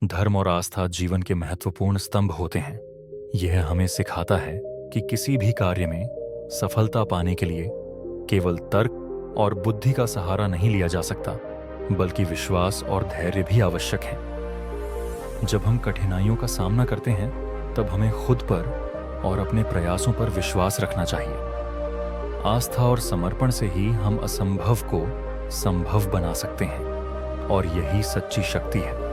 धर्म और आस्था जीवन के महत्वपूर्ण स्तंभ होते हैं। यह हमें सिखाता है कि किसी भी कार्य में सफलता पाने के लिए केवल तर्क और बुद्धि का सहारा नहीं लिया जा सकता, बल्कि विश्वास और धैर्य भी आवश्यक है। जब हम कठिनाइयों का सामना करते हैं, तब हमें खुद पर और अपने प्रयासों पर विश्वास रखना चाहिए। आस्था और समर्पण से ही हम असंभव को संभव बना सकते हैं, और यही सच्ची शक्ति है।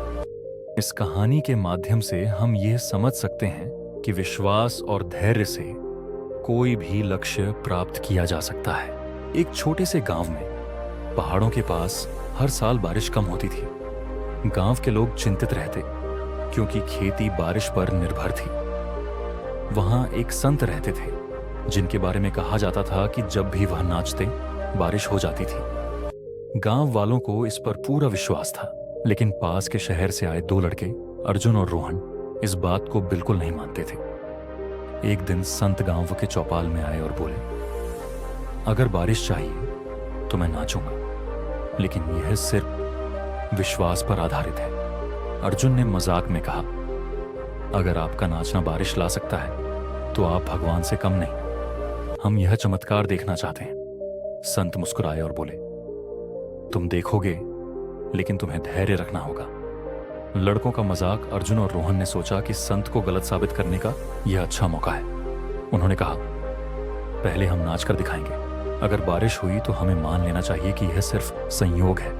इस कहानी के माध्यम से हम यह समझ सकते हैं कि विश्वास और धैर्य से कोई भी लक्ष्य प्राप्त किया जा सकता है। एक छोटे से गांव में पहाड़ों के पास हर साल बारिश कम होती थी। गांव के लोग चिंतित रहते, क्योंकि खेती बारिश पर निर्भर थी। वहां एक संत रहते थे, जिनके बारे में कहा जाता था कि जब भी वह नाचते, बारिश हो जाती थी। गांव वालों को इस पर पूरा विश्वास था, लेकिन पास के शहर से आए दो लड़के, अर्जुन और रोहन, इस बात को बिल्कुल नहीं मानते थे। एक दिन संत गांव के चौपाल में आए और बोले, अगर बारिश चाहिए तो मैं नाचूंगा, लेकिन यह सिर्फ विश्वास पर आधारित है। अर्जुन ने मजाक में कहा, अगर आपका नाचना बारिश ला सकता है तो आप भगवान से कम नहीं। हम यह चमत्कार देखना चाहते हैं। संत मुस्कुराए और बोले, तुम देखोगे, लेकिन तुम्हें धैर्य रखना होगा। लड़कों का मजाक अर्जुन और रोहन ने सोचा कि संत को गलत साबित करने का यह अच्छा मौका है। उन्होंने कहा, पहले हम नाच कर दिखाएंगे। अगर बारिश हुई तो हमें मान लेना चाहिए कि यह सिर्फ संयोग है।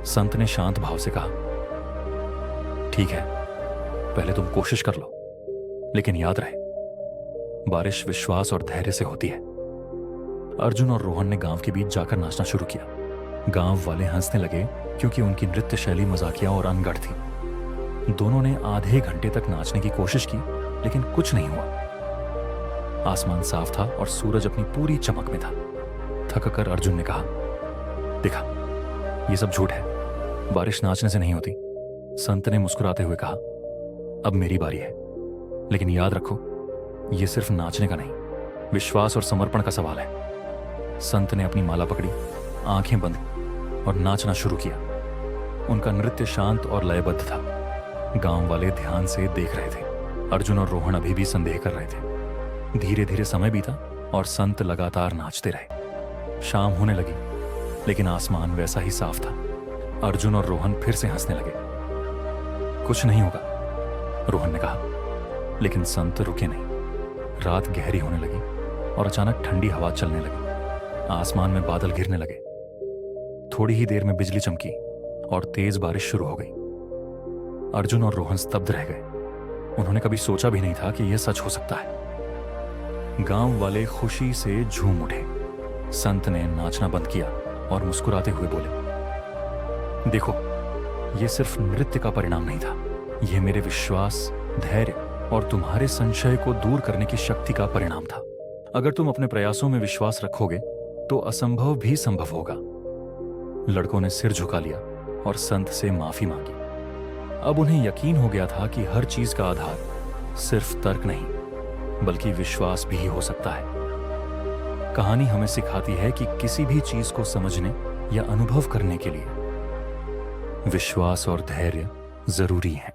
संत ने शांत भाव से कहा, ठीक है, पहले तुम कोशिश कर लो, लेकिन याद रहे, बारिश विश्वास और धैर्य से होती है। अर्जुन और रोहन ने गांव के बीच जाकर नाचना शुरू किया। गांव वाले हंसने लगे, क्योंकि उनकी नृत्य शैली मजाकिया और अनगढ़ थी। दोनों ने आधे घंटे तक नाचने की कोशिश की, लेकिन कुछ नहीं हुआ। आसमान साफ था और सूरज अपनी पूरी चमक में था। थक कर अर्जुन ने कहा, देखा, यह सब झूठ है, बारिश नाचने से नहीं होती। संत ने मुस्कुराते हुए कहा, अब मेरी बारी है, लेकिन याद रखो, यह सिर्फ नाचने का नहीं, विश्वास और समर्पण का सवाल है। संत ने अपनी माला पकड़ी, आंखें बंद और नाचना शुरू किया। उनका नृत्य शांत और लयबद्ध था। गांव वाले ध्यान से देख रहे थे। अर्जुन और रोहन अभी भी संदेह कर रहे थे। धीरे धीरे समय बीता और संत लगातार नाचते रहे। शाम होने लगी, लेकिन आसमान वैसा ही साफ था। अर्जुन और रोहन फिर से हंसने लगे। कुछ नहीं होगा, रोहन ने कहा, लेकिन संत रुके नहीं। रात गहरी होने लगी और अचानक ठंडी हवा चलने लगी। आसमान में बादल घिरने लगे। थोड़ी ही देर में बिजली चमकी और तेज बारिश शुरू हो गई। अर्जुन और रोहन स्तब्ध रह गए। उन्होंने कभी सोचा भी नहीं था कि यह सच हो सकता है। गांव वाले खुशी से झूम उठे। संत ने नाचना बंद किया और मुस्कुराते हुए बोले, देखो, यह सिर्फ नृत्य का परिणाम नहीं था, यह मेरे विश्वास, धैर्य और तुम्हारे संशय को दूर करने की शक्ति का परिणाम था। अगर तुम अपने प्रयासों में विश्वास रखोगे तो असंभव भी संभव होगा। लड़कों ने सिर झुका लिया और संत से माफी मांगी। अब उन्हें यकीन हो गया था कि हर चीज का आधार सिर्फ तर्क नहीं, बल्कि विश्वास भी हो सकता है। कहानी हमें सिखाती है कि किसी भी चीज को समझने या अनुभव करने के लिए विश्वास और धैर्य जरूरी है।